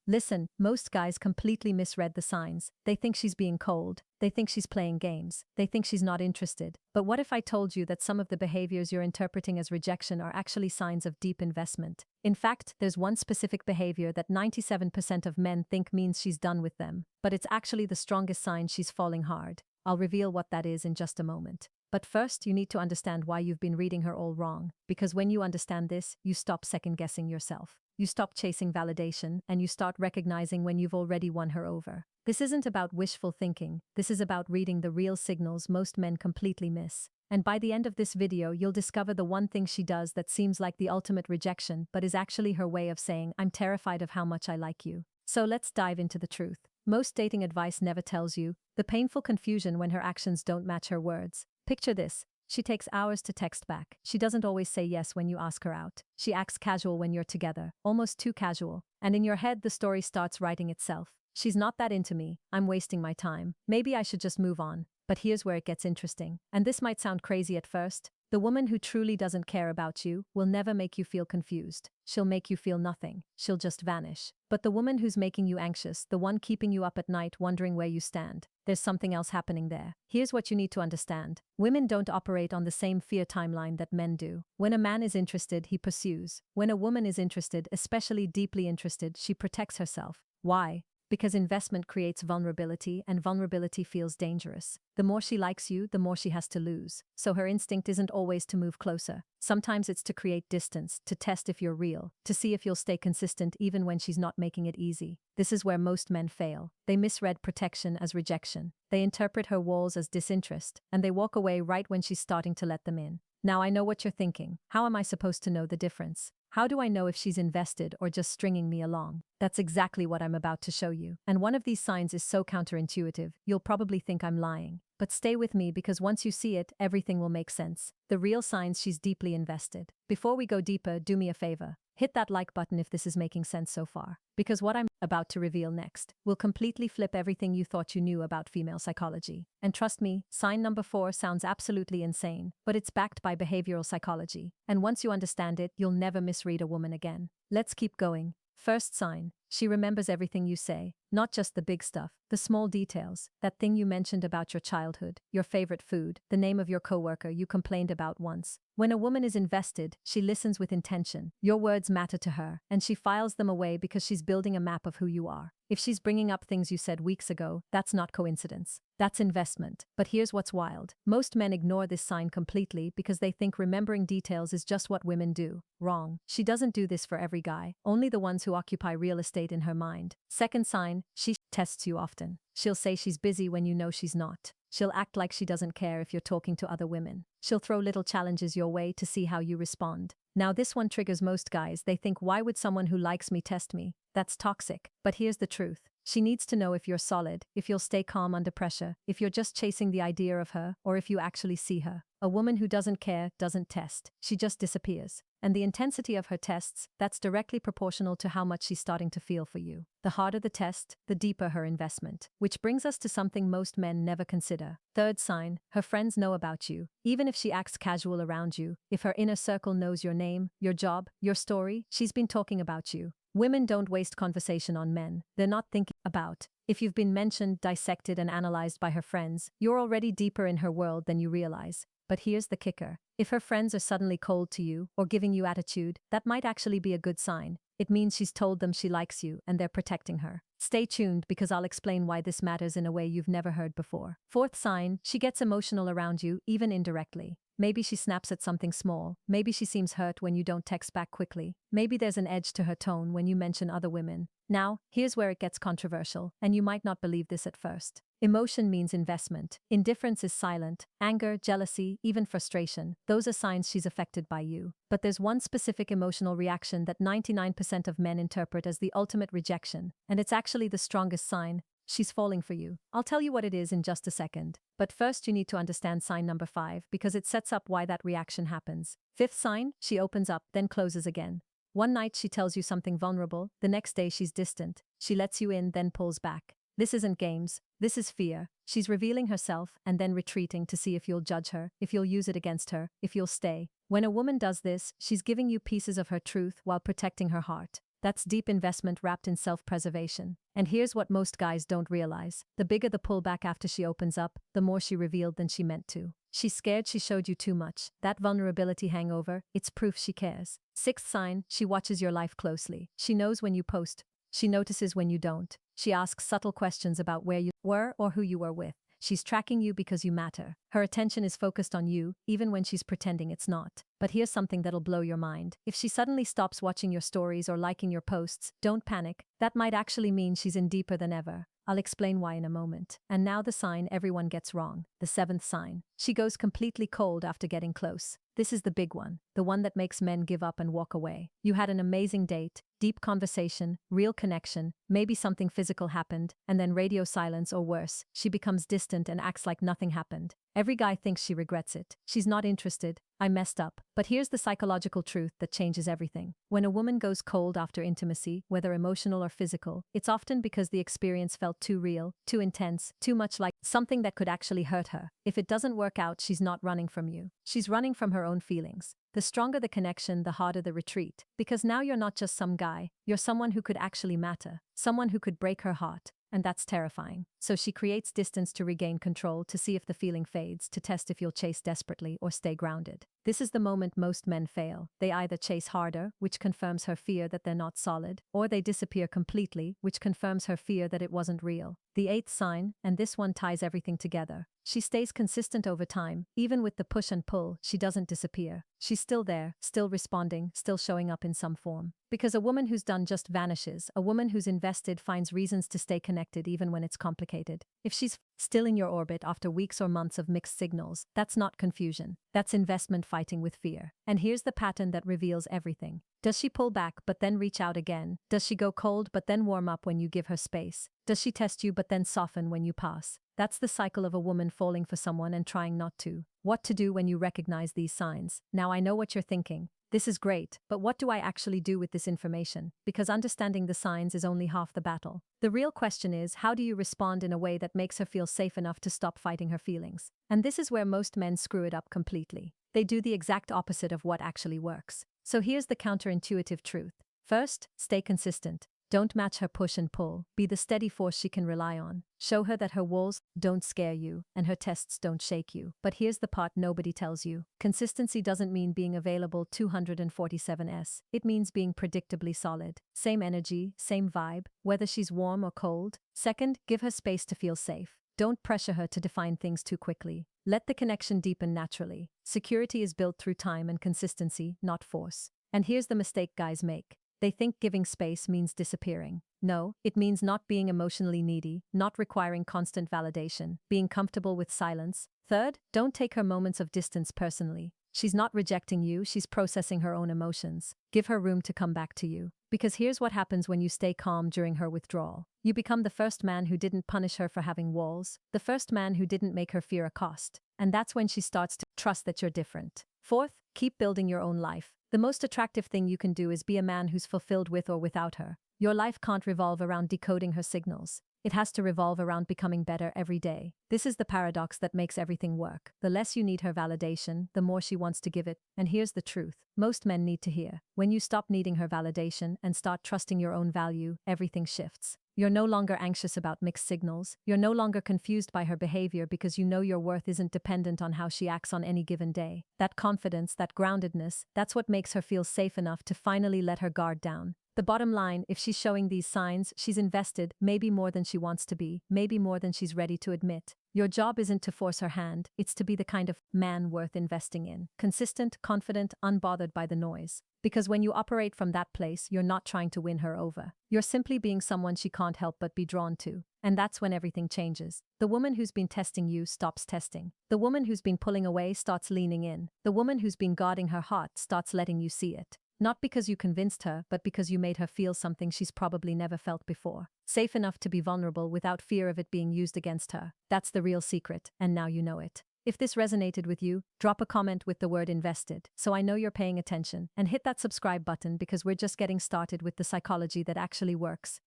Listen, most guys completely misread the signs. They think she's being cold. They think she's playing games. They think she's not interested. But what if I told you that some of the behaviors you're interpreting as rejection are actually signs of deep investment? In fact, there's one specific behavior that 97% of men think means she's done with them, but it's actually the strongest sign she's falling hard. I'll reveal what that is in just a moment. But first, you need to understand why you've been reading her all wrong, because when you understand this, you stop second-guessing yourself. You stop chasing validation, and you start recognizing when you've already won her over. This isn't about wishful thinking, this is about reading the real signals most men completely miss. And by the end of this video, you'll discover the one thing she does that seems like the ultimate rejection, but is actually her way of saying, I'm terrified of how much I like you. So let's dive into the truth. Most dating advice never tells you the painful confusion when her actions don't match her words. Picture this. She takes hours to text back. She doesn't always say yes when you ask her out. She acts casual when you're together, almost too casual. And in your head, the story starts writing itself. She's not that into me. I'm wasting my time. Maybe I should just move on. But here's where it gets interesting. And this might sound crazy at first. The woman who truly doesn't care about you will never make you feel confused. She'll make you feel nothing. She'll just vanish. But the woman who's making you anxious, the one keeping you up at night wondering where you stand, there's something else happening there. Here's what you need to understand. Women don't operate on the same fear timeline that men do. When a man is interested, he pursues. When a woman is interested, especially deeply interested, she protects herself. Why? Because investment creates vulnerability, and vulnerability feels dangerous. The more she likes you, the more she has to lose. So her instinct isn't always to move closer. Sometimes it's to create distance, to test if you're real, to see if you'll stay consistent even when she's not making it easy. This is where most men fail. They misread protection as rejection. They interpret her walls as disinterest, and they walk away right when she's starting to let them in. Now I know what you're thinking. How am I supposed to know the difference? How do I know if she's invested or just stringing me along? That's exactly what I'm about to show you. And one of these signs is so counterintuitive, you'll probably think I'm lying. But stay with me because once you see it, everything will make sense. The real signs she's deeply invested. Before we go deeper, do me a favor. Hit that like button if this is making sense so far. Because what I'm about to reveal next will completely flip everything you thought you knew about female psychology. And trust me, sign number 4 sounds absolutely insane, but it's backed by behavioral psychology. And once you understand it, you'll never misread a woman again. Let's keep going. First sign, she remembers everything you say, not just the big stuff, the small details, that thing you mentioned about your childhood, your favorite food, the name of your coworker you complained about once. When a woman is invested, she listens with intention. Your words matter to her, and she files them away because she's building a map of who you are. If she's bringing up things you said weeks ago, that's not coincidence. That's investment. But here's what's wild. Most men ignore this sign completely because they think remembering details is just what women do. Wrong. She doesn't do this for every guy, only the ones who occupy real estate in her mind. Second sign, she tests you often. She'll say she's busy when you know she's not. She'll act like she doesn't care if you're talking to other women. She'll throw little challenges your way to see how you respond. Now this one triggers most guys. They think, why would someone who likes me test me? That's toxic. But here's the truth. She needs to know if you're solid, if you'll stay calm under pressure, if you're just chasing the idea of her, or if you actually see her. A woman who doesn't care doesn't test. She just disappears. And the intensity of her tests, that's directly proportional to how much she's starting to feel for you. The harder the test, the deeper her investment. Which brings us to something most men never consider. Third sign, her friends know about you. Even if she acts casual around you, if her inner circle knows your name, your job, your story, she's been talking about you. Women don't waste conversation on men. They're not thinking about. If you've been mentioned, dissected, and analyzed by her friends, you're already deeper in her world than you realize. But here's the kicker. If her friends are suddenly cold to you or giving you attitude, that might actually be a good sign. It means she's told them she likes you and they're protecting her. Stay tuned because I'll explain why this matters in a way you've never heard before. Fourth sign, she gets emotional around you, even indirectly. Maybe she snaps at something small. Maybe she seems hurt when you don't text back quickly. Maybe there's an edge to her tone when you mention other women. Now, here's where it gets controversial, and you might not believe this at first. Emotion means investment. Indifference is silent. Anger, jealousy, even frustration. Those are signs she's affected by you. But there's one specific emotional reaction that 99% of men interpret as the ultimate rejection, and it's actually the strongest sign. She's falling for you. I'll tell you what it is in just a second. But first you need to understand sign number 5 because it sets up why that reaction happens. Fifth sign, she opens up, then closes again. One night she tells you something vulnerable, the next day she's distant. She lets you in, then pulls back. This isn't games. This is fear. She's revealing herself and then retreating to see if you'll judge her, if you'll use it against her, if you'll stay. When a woman does this, she's giving you pieces of her truth while protecting her heart. That's deep investment wrapped in self-preservation. And here's what most guys don't realize. The bigger the pullback after she opens up, the more she revealed than she meant to. She's scared she showed you too much. That vulnerability hangover, it's proof she cares. Sixth sign, she watches your life closely. She knows when you post. She notices when you don't. She asks subtle questions about where you were or who you were with. She's tracking you because you matter. Her attention is focused on you, even when she's pretending it's not. But here's something that'll blow your mind. If she suddenly stops watching your stories or liking your posts, don't panic. That might actually mean she's in deeper than ever. I'll explain why in a moment. And now the sign everyone gets wrong. The seventh sign. She goes completely cold after getting close. This is the big one, the one that makes men give up and walk away. You had an amazing date, deep conversation, real connection, maybe something physical happened, and then radio silence or worse, she becomes distant and acts like nothing happened. Every guy thinks she regrets it. She's not interested. I messed up. But here's the psychological truth that changes everything. When a woman goes cold after intimacy, whether emotional or physical, it's often because the experience felt too real, too intense, too much like something that could actually hurt her. If it doesn't work out, she's not running from you. She's running from her own feelings. The stronger the connection, the harder the retreat. Because now you're not just some guy, you're someone who could actually matter, someone who could break her heart. And that's terrifying. So she creates distance to regain control, to see if the feeling fades, to test if you'll chase desperately or stay grounded. This is the moment most men fail. They either chase harder, which confirms her fear that they're not solid, or they disappear completely, which confirms her fear that it wasn't real. The eighth sign, and this one ties everything together. She stays consistent over time. Even with the push and pull, she doesn't disappear. She's still there, still responding, still showing up in some form. Because a woman who's done just vanishes. A woman who's invested finds reasons to stay connected even when it's complicated. If she's still in your orbit after weeks or months of mixed signals, that's not confusion. That's investment fighting with fear. And here's the pattern that reveals everything. Does she pull back but then reach out again? Does she go cold but then warm up when you give her space? Does she test you but then soften when you pass? That's the cycle of a woman falling for someone and trying not to. What to do when you recognize these signs? Now I know what you're thinking. This is great, but what do I actually do with this information? Because understanding the signs is only half the battle. The real question is, how do you respond in a way that makes her feel safe enough to stop fighting her feelings? And this is where most men screw it up completely. They do the exact opposite of what actually works. So here's the counterintuitive truth. First, stay consistent. Don't match her push and pull. Be the steady force she can rely on. Show her that her walls don't scare you and her tests don't shake you. But here's the part nobody tells you. Consistency doesn't mean being available 247s. It means being predictably solid. Same energy, same vibe, whether she's warm or cold. Second, give her space to feel safe. Don't pressure her to define things too quickly. Let the connection deepen naturally. Security is built through time and consistency, not force. And here's the mistake guys make. They think giving space means disappearing. No, it means not being emotionally needy, not requiring constant validation, being comfortable with silence. Third, don't take her moments of distance personally. She's not rejecting you, she's processing her own emotions. Give her room to come back to you. Because here's what happens when you stay calm during her withdrawal. You become the first man who didn't punish her for having walls, the first man who didn't make her fear a cost. And that's when she starts to trust that you're different. Fourth, keep building your own life. The most attractive thing you can do is be a man who's fulfilled with or without her. Your life can't revolve around decoding her signals. It has to revolve around becoming better every day. This is the paradox that makes everything work. The less you need her validation, the more she wants to give it. And here's the truth. Most men need to hear. When you stop needing her validation and start trusting your own value, everything shifts. You're no longer anxious about mixed signals. You're no longer confused by her behavior because you know your worth isn't dependent on how she acts on any given day. That confidence, that groundedness, that's what makes her feel safe enough to finally let her guard down. The bottom line, if she's showing these signs, she's invested, maybe more than she wants to be, maybe more than she's ready to admit. Your job isn't to force her hand, it's to be the kind of man worth investing in. Consistent, confident, unbothered by the noise. Because when you operate from that place, you're not trying to win her over. You're simply being someone she can't help but be drawn to. And that's when everything changes. The woman who's been testing you stops testing. The woman who's been pulling away starts leaning in. The woman who's been guarding her heart starts letting you see it. Not because you convinced her, but because you made her feel something she's probably never felt before. Safe enough to be vulnerable without fear of it being used against her. That's the real secret, and now you know it. If this resonated with you, drop a comment with the word invested, so I know you're paying attention, and hit that subscribe button because we're just getting started with the psychology that actually works.